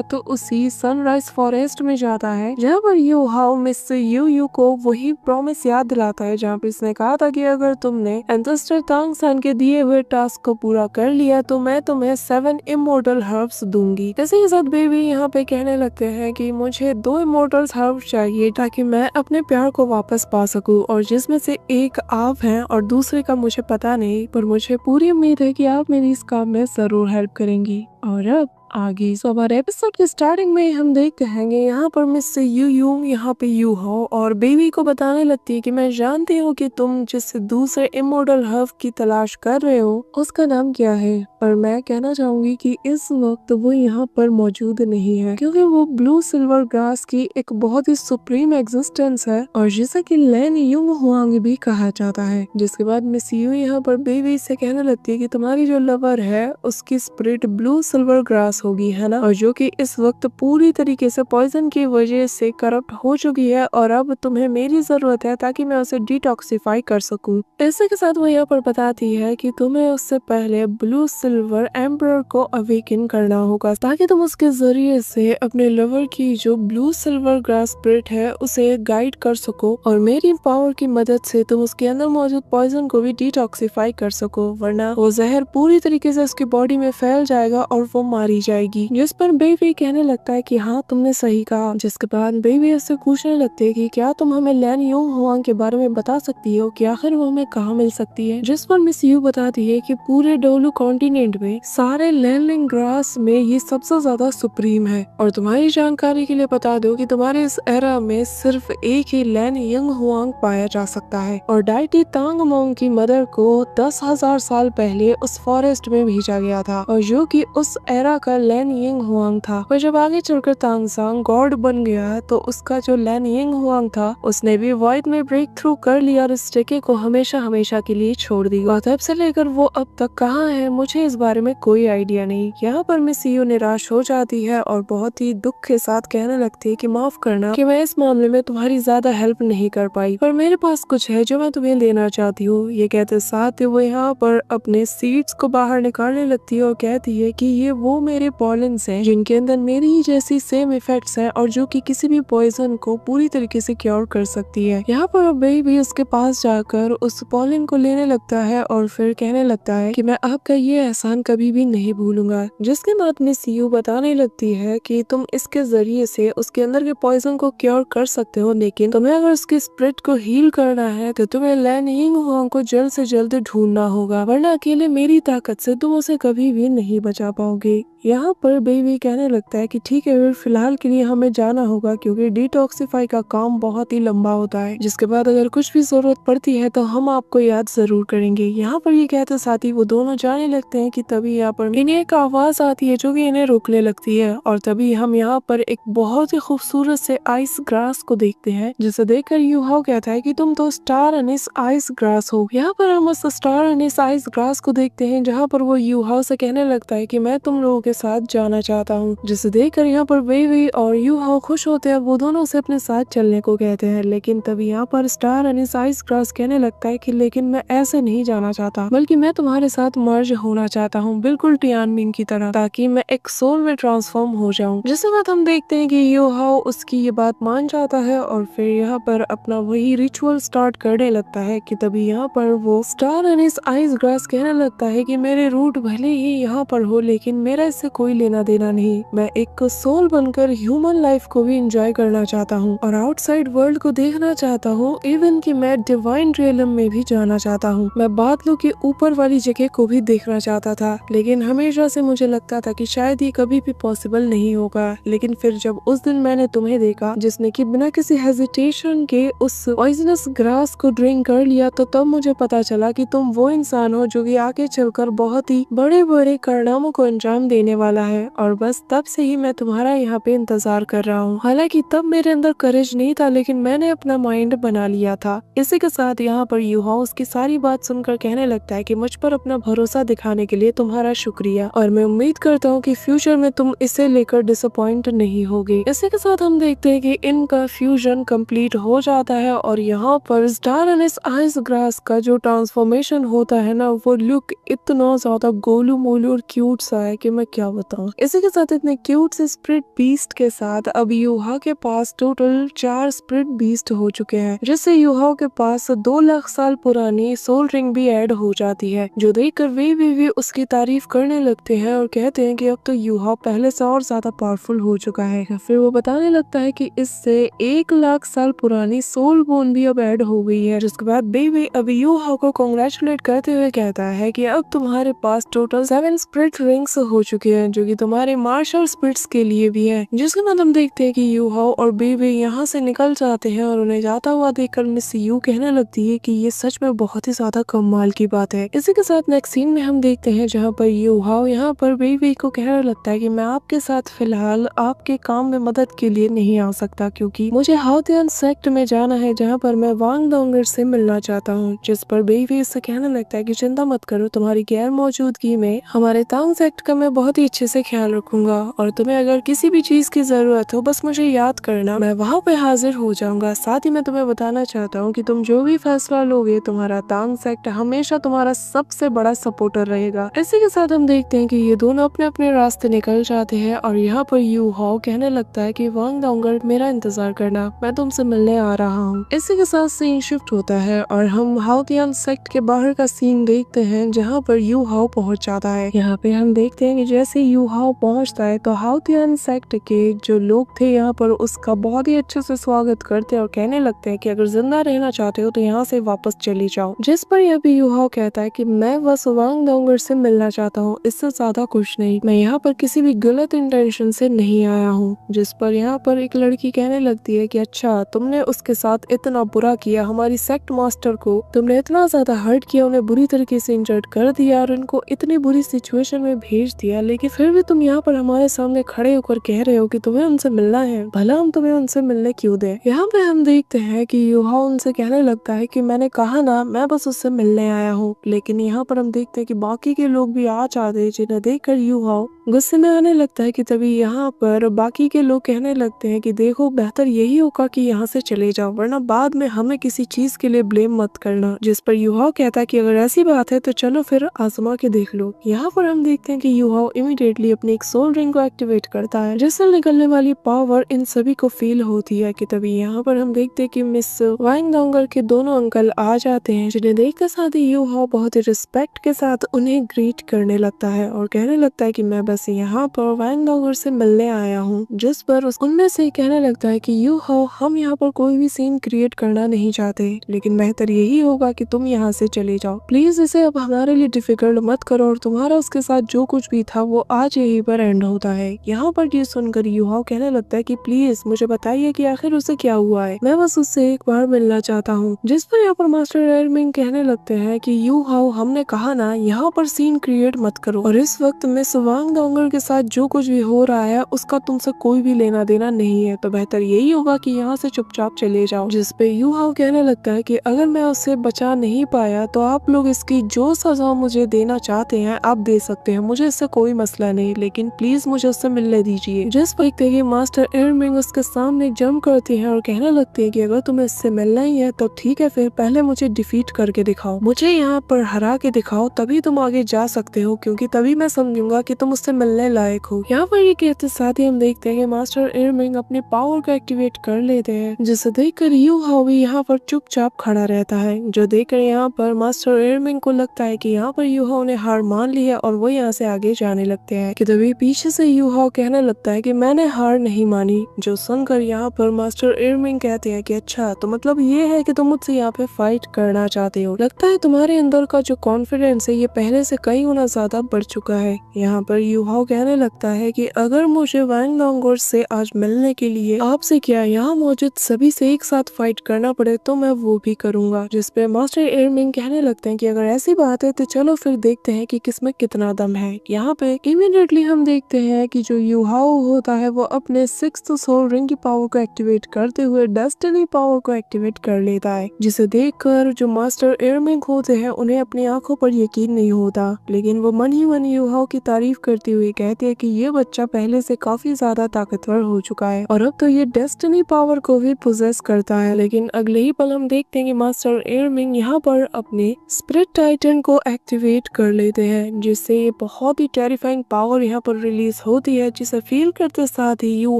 तो उसी sunrise forest में जाता है जहाँ पर you how mister you you को वही प्रॉमिस याद दिलाता है जहाँ पर इसने कहा था कि अगर तुमने एंसेस्टर तांग सान के दिए हुए टास्क को पूरा कर लिया तो मैं तुम्हें 7 इमोर्टल हर्ब्स दूंगी। इसी के साथ बेबी यहाँ पे कहने लगते हैं कि मुझे 2 इमोर्टल हर्ब्स चाहिए ताकि मैं अपने प्यार को वापस पा सकूं, और जिसमें से एक आप हैं और दूसरे का मुझे पता नहीं, पर मुझे पूरी उम्मीद है कि आप मेरी इस काम में जरूर हेल्प करेंगी। और अब आगे सो हमारे एपिसोड के स्टार्टिंग में हम देखते हैं यहाँ पर मिस यू यू यहाँ पे यू हो और बेबी को बताने लगती है कि मैं जानती हूँ कि तुम जिस दूसरे इमोर्टल हर्ब की तलाश कर रहे हो उसका नाम क्या है, पर मैं कहना चाहूंगी कि इस वक्त वो यहाँ पर मौजूद नहीं है क्योंकि वो ब्लू सिल्वर ग्रास की एक बहुत ही सुप्रीम एग्जिस्टेंस है और जिसे कि लैन युंग हुआंग भी कहा जाता है। जिसके बाद मिस यू यहाँ पर बेबी से कहने लगती है कि तुम्हारी जो लवर है उसकी स्पिरिट ब्लू सिल्वर ग्रास होगी, है ना, और जो कि इस वक्त पूरी तरीके से पॉइजन की वजह से करप्ट हो चुकी है और अब तुम्हें मेरी जरूरत है ताकि मैं उसे डिटॉक्सिफाई कर सकूं। इसी के साथ वो यहाँ पर बताती है कि तुम्हें उससे पहले ब्लू सिल्वर एम्परर को अवेकन करना होगा ताकि तुम उसके जरिए से अपने लवर की जो ब्लू सिल्वर ग्रास स्पिरिट है उसे गाइड कर सको और मेरी पावर की मदद से तुम उसके अंदर मौजूद पॉइजन को भी डिटॉक्सिफाई कर सको, वरना वो जहर पूरी तरीके से उसकी बॉडी में फैल जाएगा और वो मारी जाएगी। जिस पर बेबी कहने लगता है कि हाँ तुमने सही कहा। जिसके बाद बेबी उससे पूछने लगती है कि क्या तुम हमें लैन युंग हुआंग के बारे में बता सकती हो कि आखिर वो हमें कहाँ मिल सकती है। जिस पर मिस यू बताती है कि पूरे डोलू कॉन्टिनेंट में सारे लैनलिंग ग्रास में ये सबसे ज्यादा सुप्रीम है और तुम्हारी जानकारी के लिए बता दो कि तुम्हारे इस एरा में सिर्फ एक ही लैन युंग हुआंग पाया जा सकता है और डाइटी तांग मोंग की मदर को 10,000 साल पहले उस फॉरेस्ट में भेजा गया था और जो कि उस एरा का लैन यिंग हुआंग था। पर जब आगे चलकर तांगसांग गॉड बन गया तो उसका जो लैन यिंग हुआंग था उसने भी वॉइड में ब्रेक थ्रू कर लिया और इस टिके को हमेशा हमेशा के लिए छोड़ दी। और तब से लेकर वो अब तक कहाँ है मुझे इस बारे में कोई आइडिया नहीं। यहाँ पर मिस यू निराश हो जाती है और बहुत ही दुख के साथ कहने लगती है कि माफ करना कि मैं इस मामले में तुम्हारी ज्यादा हेल्प नहीं कर पाई, पर मेरे पास कुछ है जो मैं तुम्हें देना चाहती हूँ। ये कहते साथ वो यहाँ पर अपने सीड्स को बाहर निकालने लगती है और कहती है कि ये वो मेरे पॉलेंस हैं जिनके अंदर मेरी ही जैसी सेम इफेक्ट्स हैं और जो कि किसी भी पॉइजन को पूरी तरीके से क्योर कर सकती है। यहाँ पर बेबी उसके पास जाकर उस पॉलन को लेने लगता है और फिर कहने लगता है कि मैं आपका ये एहसान कभी भी नहीं भूलूंगा। जिसके बाद मिस यू बताने लगती है कि तुम इसके जरिए से उसके अंदर के पॉइजन को क्योर कर सकते हो, लेकिन तुम्हें अगर उसकी स्पिरिट को हील करना है तो तुम्हें लैन यिंग हुआंग को जल्द से जल्द ढूंढना होगा, वरना अकेले मेरी ताकत से तुम उसे कभी भी नहीं बचा पाओगे। यहाँ पर बेबी कहने लगता है कि ठीक है फिलहाल के लिए हमें जाना होगा क्योंकि डिटॉक्सिफाई का काम बहुत ही लंबा होता है। जिसके बाद अगर कुछ भी जरूरत पड़ती है तो हम आपको याद जरूर करेंगे। यहाँ पर ये कहते साथ ही वो दोनों जाने लगते हैं कि तभी यहाँ पर इन्हें एक आवाज आती है जो कि इन्हें रोकने लगती है और तभी हम यहाँ पर एक बहुत ही खूबसूरत से आइस ग्रास को देखते हैं जिसे देखकर यूहाओ कहता है कि तुम तो स्टार अनिस आइस ग्रास हो। यहाँ पर हम उस स्टार अनिस आइस ग्रास को देखते हैं जहाँ पर वो यूहाओ से कहने लगता है कि मैं तुम लोगों के साथ जाना चाहता हूँ। जिसे देखकर यहाँ पर बेबी और यूहाओ खुश होते हैं, वो दोनों से अपने साथ चलने को कहते हैं। लेकिन तभी यहाँ पर स्टार अनिस आइस ग्रास कहने लगता है कि लेकिन मैं ऐसे नहीं जाना चाहता, बल्कि मैं तुम्हारे साथ मर्ज होना चाहता हूँ बिल्कुल टियानमिंग की तरह, ताकि मैं एक सोल में ट्रांसफॉर्म हो जाऊँ। जिसके बाद हम देखते हैं कि यूहाओ उसकी ये बात मान जाता है और फिर यहाँ पर अपना वही रिचुअल स्टार्ट करने लगता है कि तभी यहाँ पर वो स्टार अनिस आइस ग्रास कहने लगता है कि मेरे रूट भले ही यहाँ पर हो लेकिन मेरा इससे कोई लेना देना नहीं। मैं एक सोल बनकर ह्यूमन लाइफ को भी एंजॉय करना चाहता हूँ और आउटसाइड वर्ल्ड को देखना चाहता हूँ, इवन कि मैं डिवाइन रियलम में भी जाना चाहता हूँ। मैं बादलों के ऊपर वाली जगह को भी देखना चाहता था, लेकिन हमेशा से मुझे लगता था कि शायद ये कभी भी पॉसिबल नहीं होगा। लेकिन फिर जब उस दिन मैंने तुम्हें देखा जिसने कि बिना किसी हेजिटेशन के उस पॉइजनस ग्रास को ड्रिंक कर लिया, तो तब मुझे पता चला कि तुम वो इंसान हो जो कि आगे चलकर बहुत ही बड़े बड़े कारनामों को अंजाम देने वाला है और बस तब से ही मैं तुम्हारा यहाँ पे इंतजार कर रहा हूँ। हालांकि तब मेरे अंदर करेज नहीं था, लेकिन मैंने अपना माइंड बना लिया था। इसी के साथ यहाँ पर यूहाओ उसकी सारी बात सुनकर कहने लगता है कि मुझ पर अपना भरोसा दिखाने के लिए तुम्हारा शुक्रिया और मैं उम्मीद करता हूँ कि फ्यूचर में तुम इसे लेकर डिसअपॉइंट नहीं होगे। इसी के साथ हम देखते हैं कि इनका फ्यूजन कंप्लीट हो जाता है और यहाँ पर स्टार अनिस आइस ग्रास का जो ट्रांसफॉर्मेशन होता है ना, वो लुक इतना ज्यादा गोलू मोलू और क्यूट सा है कि मैं क्या बताऊं। इसी के साथ इतने क्यूट से स्प्रिट बीस्ट के साथ अब यूहा के पास टोटल 4 स्प्रिट बीस्ट हो चुके हैं, जिससे यूहा के पास 2 लाख साल पुरानी सोल रिंग भी ऐड हो जाती है, जो देखकर वे भी उसकी तारीफ करने लगते हैं और कहते हैं कि अब तो यूहा पहले से और ज्यादा पावरफुल हो चुका है। फिर वो बताने लगता है कि इससे 1 लाख साल पुरानी सोल बोन भी अब ऐड हो गई है, जिसके बाद बेबी अब यूहा को कांग्रेचुलेट करते हुए कहता है कि अब तुम्हारे पास टोटल 7 स्प्रिट रिंग्स हो चुके हैं, जो कि तुम्हारे मार्शल स्प्रिट्स के लिए भी है। जिसके बाद हम देखते हैं कि यूहा और बेबी यहाँ से निकल जाते हैं और उन्हें जाता हुआ देखकर मिस यू कहने लगती है कि ये सच में बहुत ही ज्यादा कमाल की बात है। इसी के साथ नेक्स्ट सीन में हम देखते हैं जहाँ पर यूहा यहाँ पर बेबी को कहने लगता है कि मैं आपके साथ फिलहाल आपके काम में मदद के लिए नहीं आ सकता, क्योंकि मुझे हाउतियन सेक्ट में जाना है जहाँ पर मैं वांग डोंगर से मिलना चाहता हूँ। जिस पर बेबी इससे कहने लगता है कि चिंता मत करो, तुम्हारी गैर मौजूदगी में हमारे तांग सेक्ट का मैं बहुत ही अच्छे से ख्याल रखूंगा और तुम्हें अगर किसी भी चीज की जरूरत हो बस मुझे याद करना, मैं वहाँ पे हाजिर हो जाऊंगा। साथ ही मैं तुम्हें बताना चाहता हूँ कि तुम जो भी फैसला लोगे तुम्हारा तांग सेक्ट हमेशा तुम्हारा सबसे बड़ा सपोर्टर रहेगा। इसी के साथ हम देखते हैं कि ये दोनों अपने अपने रास्ते निकल जाते हैं और यहाँ पर यू हाओ कहने लगता है कि वांग डोंगर मेरा इंतजार करना, मैं तुमसे मिलने आ रहा हूँ। इसी के साथ सीन शिफ्ट होता है और हम हाउतियन सेक्ट के बाहर का सीन देखते हैं जहाँ पर यू हाओ पहुँच जाता है। यहाँ पे हम देखते हैं कि जैसे यू हाओ पहुँचता है तो हाउतियन सेक्ट के जो लोग थे यहाँ पर उसका बहुत ही अच्छे से स्वागत करते हैं और कहने लगते हैं कि अगर जिंदा रहना चाहते हो तो यहाँ से वापस चली जाओ। जिस पर यह भी यू हाओ कहता है कि मैं बस वांग डोंगर से मिलना चाहता हूँ, इससे ज्यादा कुछ नहीं, मैं यहाँ पर किसी भी गलत इंटेंशन से नहीं आया हूँ। जिस पर यहाँ पर एक लड़की कहने लगती है कि अच्छा तुमने उसके साथ इतना बुरा किया, हमारी सेक्ट मास्टर को तुमने इतना ज्यादा हर्ट किया, उन्हें बुरी तरीके से इंजर्ड कर दिया और उनको इतनी बुरी सिचुएशन में भेज दिया, लेकिन फिर भी तुम यहाँ पर हमारे सामने खड़े होकर कह रहे हो कि तुम्हें उनसे मिलना है, भला हम तुम्हें उनसे मिलने क्यों दें। यहाँ पे हम देखते हैं कि यूहा उनसे कहने लगता है कि मैंने कहा ना मैं बस उससे मिलने आया हूँ, लेकिन यहाँ पर हम देखते हैं कि बाकी के लोग भी आ जाते हैं, जिन्हें देखकर यूहा गुस्से में आने लगता है कि तभी यहाँ पर बाकी के लोग कहने लगते हैं कि देखो बेहतर यही होगा कि यहाँ से चले जाओ, वरना बाद में हमें किसी चीज के लिए ब्लेम मत करना। जिस पर यूहा कहता है कि अगर ऐसी बात है तो चलो फिर आजमा के देख लो। यहाँ पर हम देखते हैं कि यूहा इमीडिएटली अपनी एक सोल रिंग को एक्टिवेट करता है, जिससे निकलने वाली पावर इन सभी को फील होती है कि तभी यहाँ पर हम देखते हैं कि मिस वांग डोंगर के दोनों अंकल आ जाते हैं, जिन्हें देखकर साथ ही यूहा बहुत ही रिस्पेक्ट के साथ उन्हें ग्रीट करने लगता है और कहने लगता है कि मैं बस यहाँ पर वांग डोंगर से मिलने आया हूँ। जिस पर उनमें से कहने लगता है कि यूहा हम यहाँ पर कोई भी सीन क्रिएट करना नहीं चाहते, लेकिन बेहतर यही होगा कि तुम यहाँ से चले जाओ, प्लीज इसे अब हमारे लिए डिफिकल्ट मत करो और तुम्हारा उसके साथ जो कुछ भी था वो आज यहीं पर एंड होता है। यहाँ पर ये सुनकर यूहा कहने लगता है कि प्लीज मुझे बताइए कि आखिर उसे क्या हुआ है, मैं बस उससे एक बार मिलना चाहता हूँ। जिस पर यहाँ पर मास्टर एयरमिंग कहने लगते हैं कि यूहा हमने कहा ना यहाँ पर सीन क्रिएट मत करो और इस वक्त मिस वांग डोंगर के साथ जो कुछ भी हो रहा है उसका तुमसे कोई भी लेना देना नहीं है, तो बेहतर यही होगा कि यहाँ से चुपचाप चले जाओ। जिस पे यूहा कहने लगता है कि अगर मैं उससे बचा नहीं पाया तो आप लोग इसकी जो सजा मुझे देना चाहते हैं आप दे सकते हैं, मुझे इससे कोई मसला नहीं, लेकिन प्लीज मुझे उससे मिलने दीजिए। जिस पर देखिए मास्टर एयरमिंग उसके सामने जंप करती है और कहने लगती है कि अगर तुम्हें इससे मिलना ही है तो ठीक है, फिर पहले मुझे डिफीट करके दिखाओ, मुझे यहाँ पर हरा के दिखाओ, तभी तुम आगे जा सकते हो, क्योंकि तभी मैं समझूंगा कि तुम उससे मिलने लायक हो। यहाँ पर ये कहते साथ ही हम देखते हैं कि मास्टर एयरमिंग अपने पावर को एक्टिवेट कर लेते हैं, जिसे देखकर यूहा भी यहाँ पर चुपचाप खड़ा रहता है, जो देखकर यहाँ पर मास्टर एयरमिंग को लगता है कि यहाँ पर यूहा ने हार मान ली है और वो यहाँ से आगे जाने लगते हैं कि तभी पीछे से यूहा कहने लगता है कि मैंने हार नहीं मानी। जो सुनकर यहाँ पर मास्टर एयरमिंग कहते हैं कि अच्छा तो मतलब ये है कि तुम मुझसे यहाँ पे फाइट करना चाहते हो, लगता है तुम्हारे अंदर का जो कॉन्फिडेंस है ये पहले से कई गुना ज्यादा बढ़ चुका है। यहाँ पर यूहा कहने लगता है कि अगर मुझे वांग डोंगर से आज मिलने के लिए आपसे क्या यहाँ मौजूद सभी से एक साथ फाइट करना पड़े तो मैं वो भी करूंगा। जिस पे मास्टर एयरमिंग कहने लगते हैं कि अगर ऐसी बात है तो चलो फिर देखते हैं कि किसमें कितना दम है। यहाँ पे इमीडिएटली हम देखते हैं कि जो यूहाओ होता है वो अपने 6th सोल रिंग की पावर को एक्टिवेट करते हुए डेस्टिनी पावर को एक्टिवेट कर लेता है, जिसे देखकर जो मास्टर एयरमिंग होते हैं उन्हें अपनी आंखों पर यकीन नहीं होता, लेकिन वो मन ही मन यूहाओ की तारीफ करते हुए कहते हैं कि ये बच्चा पहले से काफी ज्यादा ताकतवर हो चुका है और अब तो ये डेस्टिनी पावर को भी पोजेस करता है। लेकिन अगले ही पल हम देखते हैं कि मास्टर एयरमिंग यहाँ पर अपने स्पिरिट टाइटन को एक्टिवेट कर लेते हैं, जिससे ये बहुत ही टेरिफाइंग पावर यहाँ पर रिलीज होती है, जिसे फील करते साथ ही यू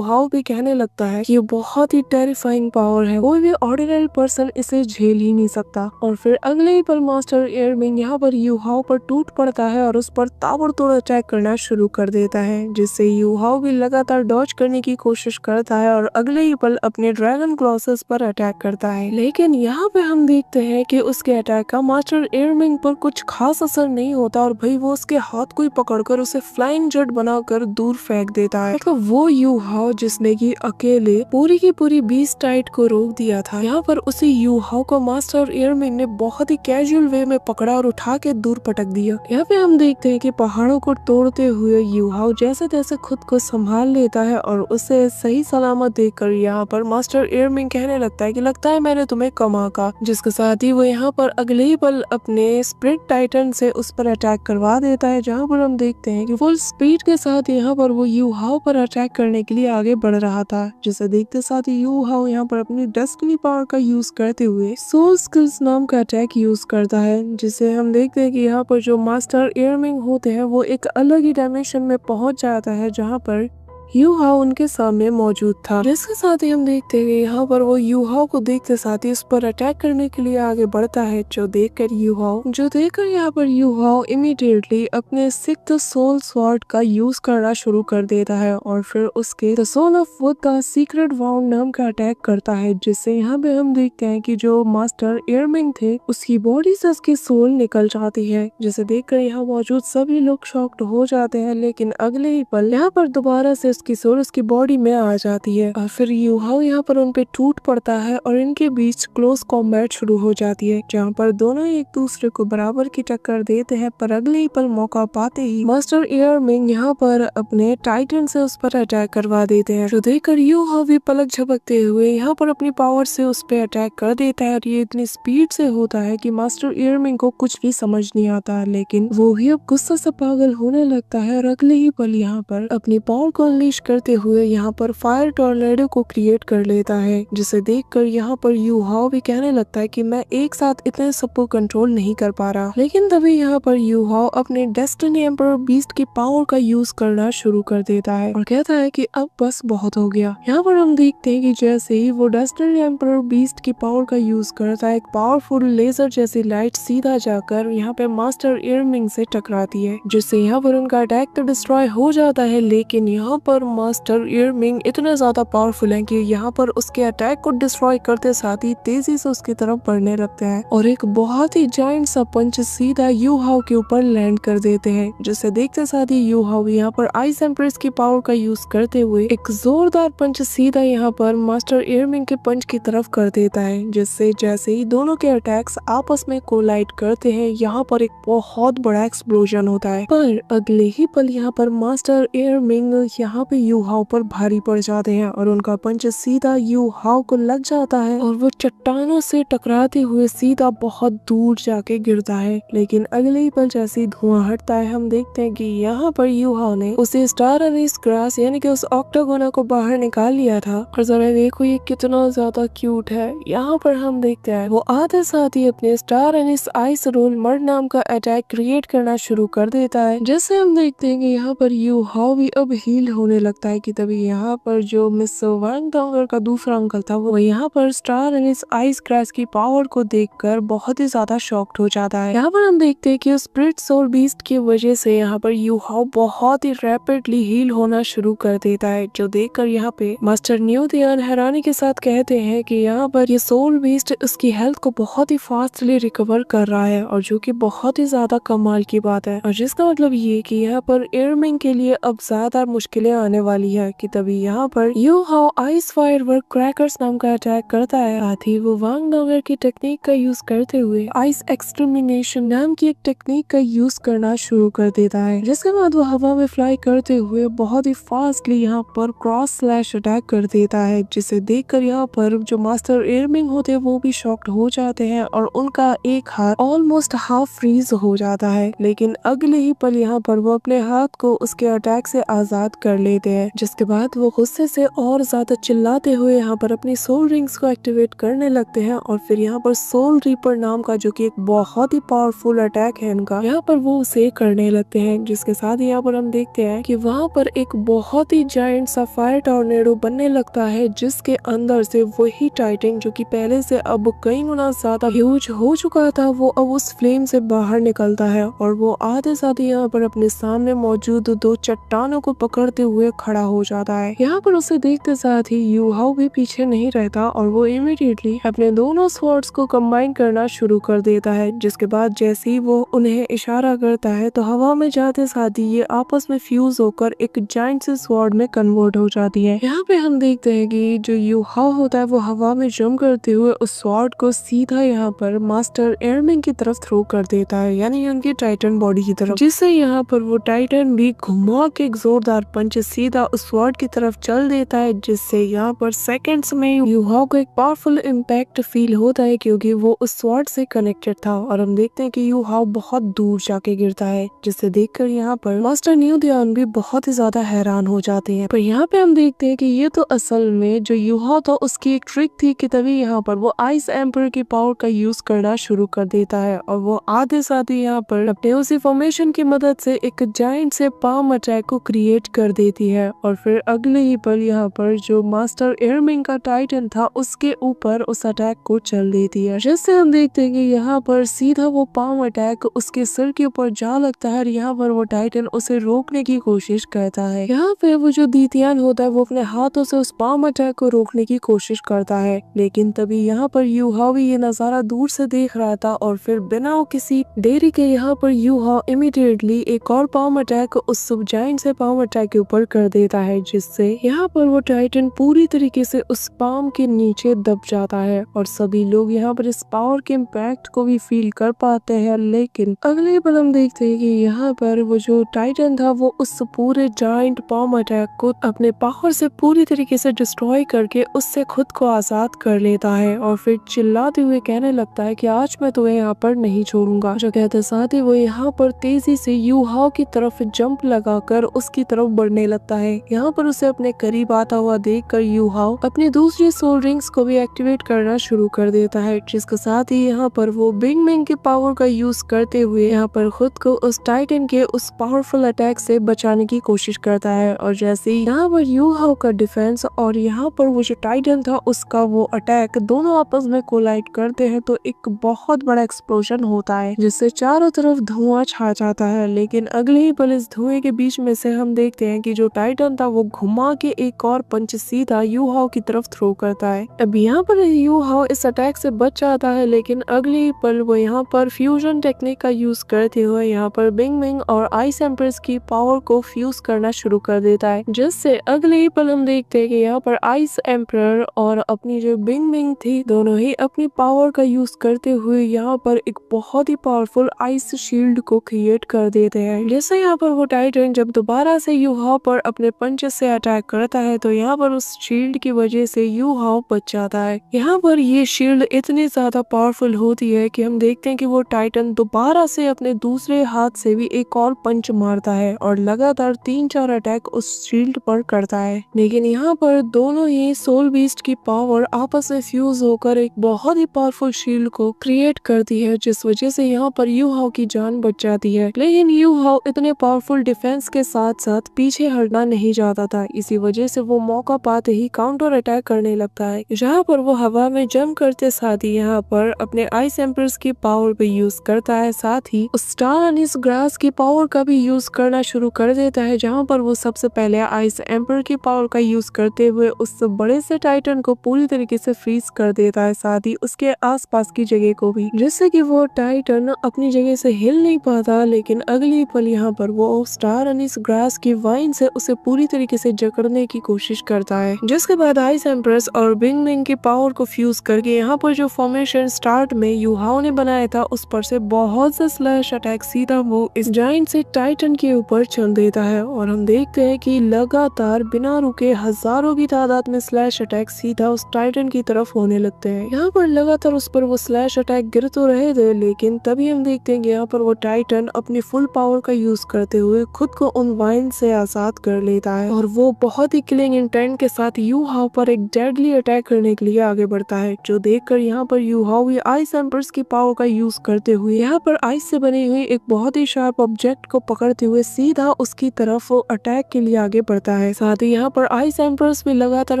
हाओ भी कहने लगता है कि ये बहुत ही टेरिफाइंग पावर है, कोई भी ऑर्डिनरी पर्सन इसे झेल ही नहीं सकता। और फिर अगले ही पल मास्टर एयरमिंग यहाँ पर यू हाओ पर टूट पड़ता है और उस पर ताबड़तोड़ अटैक करना शुरू कर देता है, जिससे यू हाओ भी लगातार डॉज करने की कोशिश करता है और अगले ही पल अपने ड्रैगन क्लॉसेस पर अटैक करता है। लेकिन यहाँ पे हम देखते हैं कि उसके अटैक का मास्टर एयरमिंग पर कुछ खास असर नहीं होता और भाई वो उसके हाथ को ही पकड़कर उसे फ्लाइंग जेट बनाकर दूर फेंक देता है। मतलब वो यू हाओ जिसने की अकेले पूरी की पूरी बीस्ट टाइट को रोक दिया था, यहाँ पर उसी यू हाओ को मास्टर एयरमिंग ने बहुत ही कैजुअल वे में पकड़ा और उठा के दूर पटक दिया। यहाँ पे हम देखते हैं कि पहाड़ों को तोड़ते हुए यू हाओ जैसे तैसे खुद को संभाल लेता है और उसे सही सलामत देखकर यहाँ पर मास्टर एयरमिंग कहने लगता है कि लगता है मैंने तुम्हें कमा का, जिसके साथ ही वो यहाँ पर अगले ही पल अपने स्प्रिट टाइटन से उस पर अटैक करवा देता है, जहाँ पर हम देखते हैं कि फुल स्पीड के साथ यहाँ पर वो यू हाओ पर अटैक करने के लिए आगे बढ़ रहा था, जिसे देखते साथ ही यू हाओ यहाँ पर अपनी डेस्टिनी पावर का यूज करते हुए सोल स्किल्स नाम का अटैक यूज करता है, जिसे हम देखते हैं कि यहाँ पर जो मास्टर एयरमिंग होते हैं वो एक अलग ही डायमेंशन में पहुंच जाता है, जहाँ पर यू हाओ उनके सामने मौजूद था। जिसके साथ ही हम देखते हैं यहाँ पर वो यू हाओ को देखते साथ ही उस पर अटैक करने के लिए आगे बढ़ता है, जो देखकर यहाँ पर यू हाओ इमीडिएटली अपने सिक्स्थ सोल स्वॉर्ड का यूज करना शुरू कर देता है और फिर उसके द सोल ऑफ वुड का सीक्रेट वाउंड नाम का अटैक करता है, जिससे यहाँ पे हम देखते हैं कि जो मास्टर एयरमिंग थे उसकी बॉडी से उसकी सोल निकल जाती है, जिसे देखकर यहाँ मौजूद सभी लोग शॉक्ड हो जाते हैं। लेकिन अगले ही पल यहाँ पर दोबारा से उसकी सोल उसकी बॉडी में आ जाती है और फिर यू हाओ यहाँ पर उन पे टूट पड़ता है और इनके बीच क्लोज कॉम्बैट शुरू हो जाती है, जहाँ पर दोनों एक दूसरे को बराबर की टक्कर देते हैं। पर अगले ही पल मौका पाते ही मास्टर एयरमिंग यहाँ पर अपने टाइटन से उस पर अटैक करवा देते हैं, जो देखकर यू हाओ भी पलक झपकते हुए यहाँ पर अपनी पावर से उस पर अटैक कर देता है और ये इतनी स्पीड से होता है कि मास्टर एयरमिंग को कुछ भी समझ नहीं आता, लेकिन वो भी अब गुस्सा से पागल होने लगता है और अगले ही पल यहाँ पर अपनी पावर को अनलीश करते हुए यहाँ पर फायर टॉर्नेडो को क्रिएट कर लेता है, जिसे देखकर यहाँ पर यू हाओ भी कहने लगता है कि मैं एक साथ इतने सबको कंट्रोल नहीं कर पा रहा। लेकिन तभी यहाँ पर यू हाओ अपने डेस्टिनी एम्परर बीस्ट की पावर का यूज करना शुरू कर देता है और कहता है कि अब बस बहुत हो गया। यहाँ पर हम देखते हैं कि जैसे ही वो डेस्टिनी एम्परर बीस्ट की पावर का यूज करता है, एक पावरफुल लेजर जैसी लाइट सीधा जाकर यहाँ पे मास्टर एयरमिंग से टकराती है, जिससे यहाँ पर उनका अटैक तो डिस्ट्रॉय हो जाता है। लेकिन यहाँ पर मास्टर एयरमिंग इतने ज्यादा पावरफुल हैं कि यहाँ पर उसके अटैक को डिस्ट्रॉय करते साथ ही तेजी से उसकी तरफ बढ़ने लगते हैं और एक बहुत ही जायंट सा पंच सीधा यू हाओ के ऊपर लैंड कर देते हैं, जिसे देखते साथ ही यू हाओ यहाँ पर आइस एम्प्रेस की पावर का यूज करते हुए एक जोरदार पंच सीधा यहाँ पर मास्टर एयरमिंग के पंच की तरफ कर देता है, जिससे जैसे ही दोनों के अटैक्स आपस में कोलाइड करते हैं, यहाँ पर एक बहुत बड़ा एक्सप्लोजन होता है। पर अगले ही पल यहाँ पर मास्टर एयरमिंग यहाँ पे यू हाओ पर भारी पड़ जाते हैं और उनका पंच सीधा यू हाओ को लग जाता है और वो चट्टानों से टकराते हुए सीधा बहुत दूर जाके गिरता है। लेकिन अगले ही पल जैसे ही धुआं हटता है, हम देखते हैं कि यहाँ पर यू हाओ ने उसे स्टार एनिस ग्रास यानी कि उस ऑक्टागोना को बाहर निकाल लिया था और जरा देखो ये कितना ज्यादा क्यूट है। यहाँ पर हम देखते हैं वो आते साथ ही अपने स्टार एनिस आइस रोल मर्ड नाम का अटैक क्रिएट करना शुरू कर देता है, जैसे हम देखते हैं कि यहाँ पर यू हाओ भी अब हील होने लगता है कि तभी यहाँ पर जो मिस वांग डोंगर का दूसरा अंकल था वो यहाँ पर स्टार एनिस आइस ग्रास की पावर को देखकर बहुत ही ज्यादा शॉक्ड हो जाता है। यहाँ पर हम देखते हैं कि उस स्पिरिट सोल बीस्ट की वजह से यहाँ पर यू हाओ बहुत ही रैपिडली हील होना शुरू कर देता है, जो देखकर यहाँ पे मास्टर न्यू दियान हैरानी के साथ कहते हैं कि यहाँ पर ये सोल बीस्ट उसकी हेल्थ को बहुत ही फास्टली रिकवर कर रहा है और जो कि बहुत ही ज्यादा कमाल की बात है और जिसका मतलब ये कि यहाँ पर एयरमिंग के लिए अब ज्यादा मुश्किलें आने वाली है कि तभी यहाँ पर यू हाओ आइस फायर वर्क क्रैकर्स नाम का अटैक करता है। साथ ही वो वांग डोंगर की टेक्निक का यूज करते हुए आइस एक्सटर्मिनेशन नाम की एक टेक्निक का यूज करना शुरू कर देता है, जिसके बाद वो हवा में फ्लाई करते हुए बहुत ही फास्टली यहाँ पर क्रॉस स्लैश अटैक कर देता है, जिसे देखकर यहाँ पर जो मास्टर एयरमिंग होते हैं वो भी शॉक्ड हो जाते हैं और उनका एक हाथ ऑलमोस्ट हाफ फ्रीज हो जाता है। लेकिन अगले ही पल यहाँ पर वो अपने हाथ को उसके अटैक से आजाद कर लेते लेते हैं, जिसके बाद वो गुस्से से और ज्यादा चिल्लाते हुए यहाँ पर अपनी सोल रिंग्स को एक्टिवेट करने लगते हैं और फिर यहाँ पर सोल रीपर नाम का जो कि एक बहुत ही पावरफुल अटैक है इनका, यहाँ पर वो उसे करने लगते हैं। जिसके साथ यहाँ पर हम देखते हैं कि वहाँ पर एक बहुत ही जायंट सा फायर टॉर्नेडो बनने लगता है, जिसके अंदर से वही टाइटन जो कि पहले से अब कई गुना ज्यादा ह्यूज हो चुका था, वो अब उस फ्लेम से बाहर निकलता है और वो आधे साथ यहाँ पर अपने सामने मौजूद दो चट्टानों को पकड़ते हुए खड़ा हो जाता है। यहाँ पर उसे देखते साथ ही यू हाओ भी पीछे नहीं रहता और वो इमीडिएटली अपने दोनों स्वॉर्ड्स को कंबाइन करना शुरू कर देता है। जिसके बाद जैसे ही वो उन्हें इशारा करता है तो हवा में जाते साथ ही ये आपस में फ्यूज होकर एक जायंट से स्वॉर्ड में कन्वर्ट हो जाती है। यहाँ पे हम देखते हैं कि जो यू हाओ होता है वो हवा में जंप करते हुए उस स्वॉर्ड को सीधा यहाँ पर मास्टर एयरमैन की तरफ थ्रो कर देता है, यानी उनकी टाइटन बॉडी की तरफ, जिससे यहाँ पर वो टाइटन भी घुमा के एक जोरदार पंच सीधा उस स्वॉर्ड की तरफ चल देता है, जिससे यहाँ पर सेकंड्स में यू हाओ को एक पावरफुल इम्पैक्ट फील होता है क्योंकि वो उस स्वॉर्ड से कनेक्टेड था। और हम देखते हैं कि यू हाओ बहुत दूर जाके गिरता है, जिसे देखकर यहाँ पर मास्टर न्यू दियान भी बहुत ही ज्यादा हैरान हो जाते हैं। पर यहाँ पे हम देखते हैं कि ये तो असल में जो यू हाओ था उसकी एक ट्रिक थी कि तभी यहाँ पर वो आइस एम्पर की पावर का यूज करना शुरू कर देता है और वो आधे साथ ही यहाँ पर अपने उसी फॉर्मेशन की मदद से एक जायंट से पाम अटैक को क्रिएट कर देती है और फिर अगले ही पल यहाँ पर जो मास्टर एयरमैन का टाइटन था उसके ऊपर उस अटैक को चल देती है, जिससे हम देखते हैं कि यहाँ पर सीधा वो पाम अटैक उसके सिर के ऊपर जा लगता है और यहाँ पर वो टाइटन उसे रोकने की कोशिश करता है। यहाँ पे वो जो दीतियान होता है वो अपने हाथों से उस पाम अटैक को रोकने की कोशिश करता है, लेकिन तभी यहाँ पर यू हाओ भी ये नजारा दूर से देख रहा था और फिर बिना किसी देरी के यहाँ पर यू हाओ इमीडिएटली एक और पाम अटैक उस सब जायंट से पाम अटैक के ऊपर कर देता है, जिससे यहाँ पर वो टाइटन पूरी तरीके से उस पाम के नीचे दब जाता है और सभी लोग यहाँ पर इस पावर के इम्पैक्ट को भी फील कर पाते हैं। लेकिन अगले पल हम देखते हैं कि यहाँ पर वो जो टाइटन था वो उस पूरे जायंट पाम अटैक को अपने पावर से पूरी तरीके से डिस्ट्रॉय करके उससे खुद को आजाद कर लेता है और फिर चिल्लाते हुए कहने लगता है कि आज मैं तुम्हें यहाँ पर नहीं छोड़ूंगा। जो कहते साथ ही वो यहाँ पर तेजी से यू हाओ की तरफ जंप लगाकर उसकी तरफ बढ़ने लगता है। यहाँ पर उसे अपने करीब आता हुआ देखकर यू हाओ अपनी दूसरी सोल रिंग्स को भी एक्टिवेट करना शुरू कर देता है, जिसके साथ ही यहाँ पर वो बिग मैंग के पावर का यूज करते हुए यहाँ पर खुद को उस टाइटन के उस पावरफुल अटैक से बचाने की कोशिश करता है। और जैसे ही यहाँ पर यू हाओ का डिफेंस और यहाँ पर वो जो टाइटन था उसका वो अटैक दोनों आपस में कोलाइड करते हैं तो एक बहुत बड़ा एक्सप्लोजन होता है, जिससे चारों तरफ धुआं छा जाता है। लेकिन अगले ही पल इस धुएं के बीच में से हम देखते हैं कि जो टाइटन था वो घुमा के एक और पंच सीधा यू हाओ की तरफ थ्रो करता है। अब यहाँ पर यू हाओ इस अटैक से बच जाता है, लेकिन अगले ही पल वो यहाँ पर फ्यूजन टेक्निक का यूज करते हुए यहाँ पर बिग मैंग और आइस एम्प्रेस की पावर को फ्यूज करना शुरू कर देता है, जिससे अगले ही पल हम देखते हैं कि यहाँ पर आइस एम्पर और अपनी जो बिग मैंग थी दोनों ही अपनी पावर का यूज करते हुए यहाँ पर एक बहुत ही पावरफुल आइस शील्ड को क्रिएट कर देते हैं। जैसे यहाँ पर वो टाइटन जब दोबारा से यू हाओ पर अपने पंच से अटैक करता है तो यहाँ पर उस शील्ड की वजह से यू हाओ बच जाता है। यहाँ पर ये शील्ड इतनी ज्यादा पावरफुल होती है कि हम देखते हैं कि वो टाइटन दोबारा से अपने दूसरे हाथ से भी एक और पंच मारता है और लगातार 3-4 अटैक उस शील्ड पर करता है। लेकिन यहाँ पर दोनों ही सोल बीस्ट की पावर आपस में फ्यूज होकर एक बहुत ही पावरफुल शील्ड को क्रिएट करती है, जिस वजह से यहाँ पर यू हाओ की जान बच जाती है। लेकिन यू हाओ इतने पावरफुल डिफेंस के साथ साथ पीछे हटना नहीं चाहता था, इसी वजह से वो मौका पाते ही काउंटर अटैक करने लगता है, जहाँ पर वो हवा में जंप करते साथ ही यहाँ पर अपने आइस एम्पर्स की पावर पे यूज करता है, साथ ही उस स्टार अनिस ग्रास की पावर का भी यूज करना शुरू कर देता है, जहाँ पर वो सबसे पहले आइस एम्पर की पावर का यूज करते हुए उस बड़े से टाइटन को पूरी तरीके से फ्रीज कर देता है, साथ ही उसके आसपास की जगह को भी, जिससे कि वो टाइटन अपनी जगह से हिल नहीं पाता। लेकिन अगली पल यहाँ पर वो स्टार अनिस ग्रास की वाइन से उसे पूरी तरीके से जकड़ने की कोशिश करता है, जिसके बाद आइस एम्प्रेस और बिग मैंग की पावर को फ्यूज करके यहाँ पर जो फॉर्मेशन स्टार्ट में यू हाओ ने बनाया था उस पर से बहुत से स्लैश अटैक सीधा वो इस जायंट से टाइटन के ऊपर चल देता है और हम देखते हैं कि लगातार बिना रुके हजारों की तादाद में स्लैश अटैक सीधा उस टाइटन की तरफ होने लगते हैं। यहाँ पर लगातार उस पर वो स्लैश अटैक गिर तो रहे थे, लेकिन तभी हम देखते हैं कि यहाँ पर वो टाइटन अपनी फुल पावर का यूज करते हुए खुद को उन वाइन से आजाद याद कर लेता है और वो बहुत ही किलिंग इंटेंट के साथ यू हाउ पर एक डेडली अटैक करने के लिए आगे बढ़ता है, जो देखकर यहाँ पर यू हाउ ये आइस एम्पर्स की पावर का यूज करते हुए यहाँ पर आइस से बनी हुई एक बहुत ही शार्प ऑब्जेक्ट को पकड़ते हुए सीधा उसकी तरफ वो अटैक के लिए आगे बढ़ता है। साथ ही यहाँ पर आइस एम्पर्स भी लगातार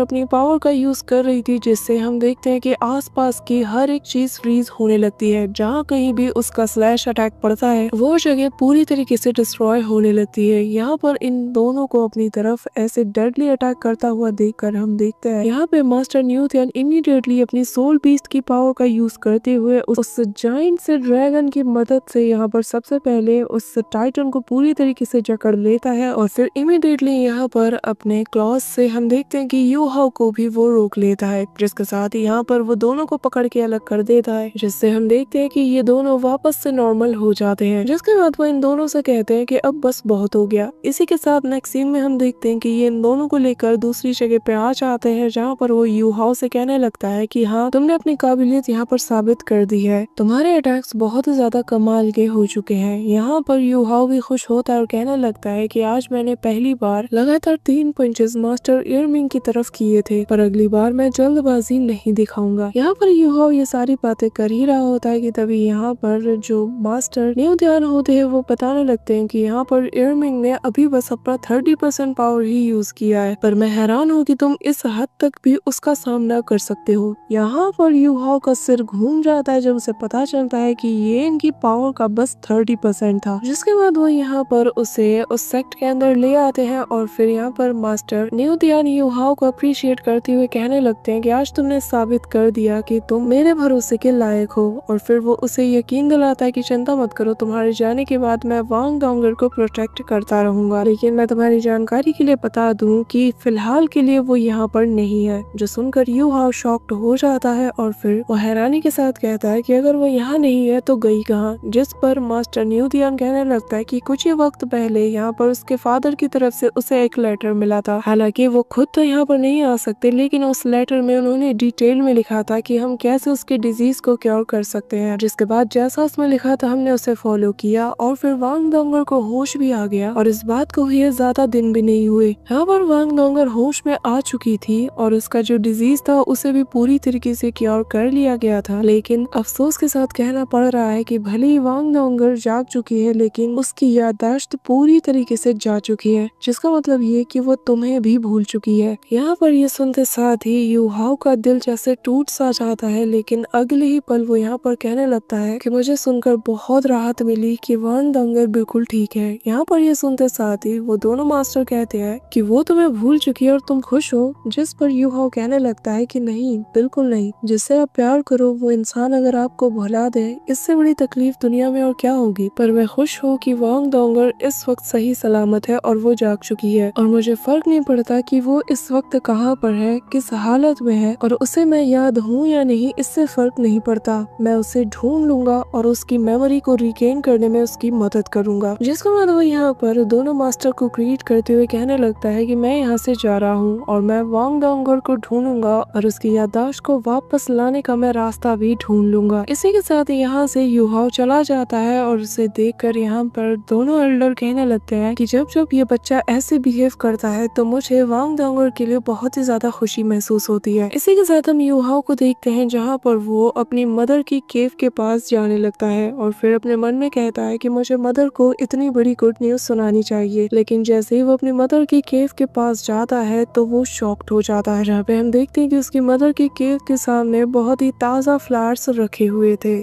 अपनी पावर का यूज कर रही थी, जिससे हम देखते हैं कि आसपास की हर एक चीज फ्रीज होने लगती है। जहाँ कहीं भी उसका स्लैश अटैक पड़ता है वो जगह पूरी तरीके से डिस्ट्रॉय होने लगती है। यहाँ पर इन दोनों को अपनी तरफ ऐसे डेडली अटैक करता हुआ देखकर हम देखते हैं यहाँ पे मास्टर न्यूथियन इमीडिएटली अपनी सोल बीस्ट की पावर का यूज करते हुए उस जाइंट से ड्रैगन की मदद से यहाँ पर सबसे पहले उस टाइटन को पूरी तरीके से जकड़ लेता है और फिर इमीडिएटली यहाँ पर अपने क्लॉज से हम देखते हैं कि यू हाउ को भी वो रोक लेता है, जिसके साथ ही यहाँ पर वो दोनों को पकड़ के अलग कर देता है, जिससे हम देखते हैं कि ये दोनों वापस से नॉर्मल हो जाते हैं। जिसके बाद वो इन दोनों से कहते हैं कि अब बस बहुत हो गया। इसी के साथ नेक्स्ट सीन में हम देखते हैं कि ये इन दोनों को लेकर दूसरी जगह पे आ जाते हैं, जहाँ पर वो यू हाउ से कहने लगता है कि हाँ, तुमने अपनी काबिलियत यहाँ पर साबित कर दी है, तुम्हारे अटैक्स बहुत ज्यादा कमाल के हो चुके हैं। यहाँ पर यू हाउ भी खुश होता है और कहने लगता है कि आज मैंने पहली बार लगातार 3 पंचेस मास्टर इयरमिंग की तरफ किए थे, पर अगली बार मैं जल्दबाजी नहीं दिखाऊंगा। यहाँ पर यू हाउ ये सारी बातें कर ही रहा होता है कि तभी यहाँ पर जो मास्टर न्यूथियन होते हैं वो बताने लगते हैं कि यहाँ पर इयरमिंग ने अभी बस अपना 30% पावर ही यूज किया है, पर मैं हैरान हूँ कि तुम इस हद तक भी उसका सामना कर सकते हो। यहाँ पर यू हाउ का सिर घूम जाता है जब उसे पता चलता है कि ये इनकी पावर का बस 30% था। जिसके बाद वो यहाँ पर उसे उस सेक्ट के अंदर ले आते हैं और फिर यहाँ पर मास्टर न्यूथियन यू हाउ को अप्रिशिएट करते हुए कहने लगते हैं कि आज तुमने साबित कर दिया कि तुम मेरे भरोसे के लायक हो। और फिर वो उसे यकीन दिलाता है कि चिंता मत करो, तुम्हारे जाने के बाद मैं वांग डोंगर को प्रोटेक्ट करता रहूंगा, लेकिन मैं तुम्हारी जानकारी के लिए बता दूं कि फिलहाल के लिए वो यहाँ पर नहीं है। जो सुनकर यू हाउ शॉक्ड हो जाता है और फिर वो हैरानी के साथ कहता है कि अगर वो यहाँ नहीं है तो गई कहाँ। जिस पर मास्टर न्यूथियन कहने लगता है कि कुछ ही वक्त पहले यहाँ पर उसके फादर की तरफ से उसे एक लेटर मिला था। हालांकि वो खुद तो यहाँ पर नहीं आ सकते, लेकिन उस लेटर में उन्होंने डिटेल में लिखा था कि हम कैसे उसके डिजीज को क्योर कर सकते हैं। जिसके बाद जैसा उसमें लिखा था हमने उसे फॉलो किया और फिर वांग डोंगर को होश भी आ गया और इस बात को हुए ज्यादा दिन भी नहीं हुए। यहाँ पर वांग डोंगर होश में आ चुकी थी और उसका जो डिजीज था उसे भी पूरी तरीके से क्योर कर लिया गया था। लेकिन अफसोस के साथ कहना पड़ रहा है कि भले ही वांग डोंगर जाग चुकी है, लेकिन उसकी याददाश्त पूरी तरीके से जा चुकी है, जिसका मतलब ये कि वो तुम्हें भी भूल चुकी है। यहाँ पर ये सुनते साथ ही यू हाउ का दिल जैसे टूट सा जाता है, लेकिन अगले ही पल वो यहाँ पर कहने लगता है कि मुझे सुनकर बहुत राहत मिली कि वांग डोंगर बिल्कुल ठीक है। यहाँ पर ये सुनते साथ ही वो दोनों मास्टर कहते हैं कि वो तुम्हें भूल चुकी है और तुम खुश हो। जिस पर यू हाउ कहने लगता है कि नहीं, बिल्कुल नहीं, जिससे आप प्यार करो वो इंसान अगर आपको भुला दे, इससे बड़ी तकलीफ दुनिया में और क्या होगी। पर मैं खुश हूँ कि वांग डोंगर इस वक्त सही सलामत है और वो जाग चुकी है और मुझे फर्क नहीं पड़ता कि वो इस वक्त कहाँ पर है, किस हालत में है, और उसे मैं याद हूँ या नहीं इससे फर्क नहीं पड़ता। मैं उसे ढूंढ लूंगा और उसकी मेमोरी को रिगेन करने में उसकी मदद करूंगा। जिसके बाद वो यहाँ पर दोनों मास्टर को ग्रीट करते हुए कहने लगता है कि मैं यहाँ से जा रहा हूँ और मैं वांग डोंगर को ढूंढूंगा और उसकी याददाश्त को वापस लाने का मैं रास्ता भी ढूंढ लूंगा। इसी के साथ यहाँ से यू हाउ चला जाता है और उसे देखकर यहाँ पर दोनों एल्डर कहने लगते हैं कि जब जब ये बच्चा ऐसे बिहेव करता है तो मुझे वांग डोंगर के लिए बहुत ही ज्यादा खुशी महसूस होती है। इसी के साथ हम यू हाउ को देखते हैं जहाँ पर वो अपनी मदर की केव के पास जाने लगता है और फिर अपने मन में कहता है कि मुझे मदर को इतनी बड़ी गुड न्यूज सुनानी चाहिए। लेकिन जैसे ही वो अपनी मदर की केव के पास जाता है तो वो शॉक्ड हो जाता है, जहाँ पे हम देखते हैं कि उसकी मदर की केव के सामने बहुत ही ताज़ा फ्लावर्स रखे हुए थे।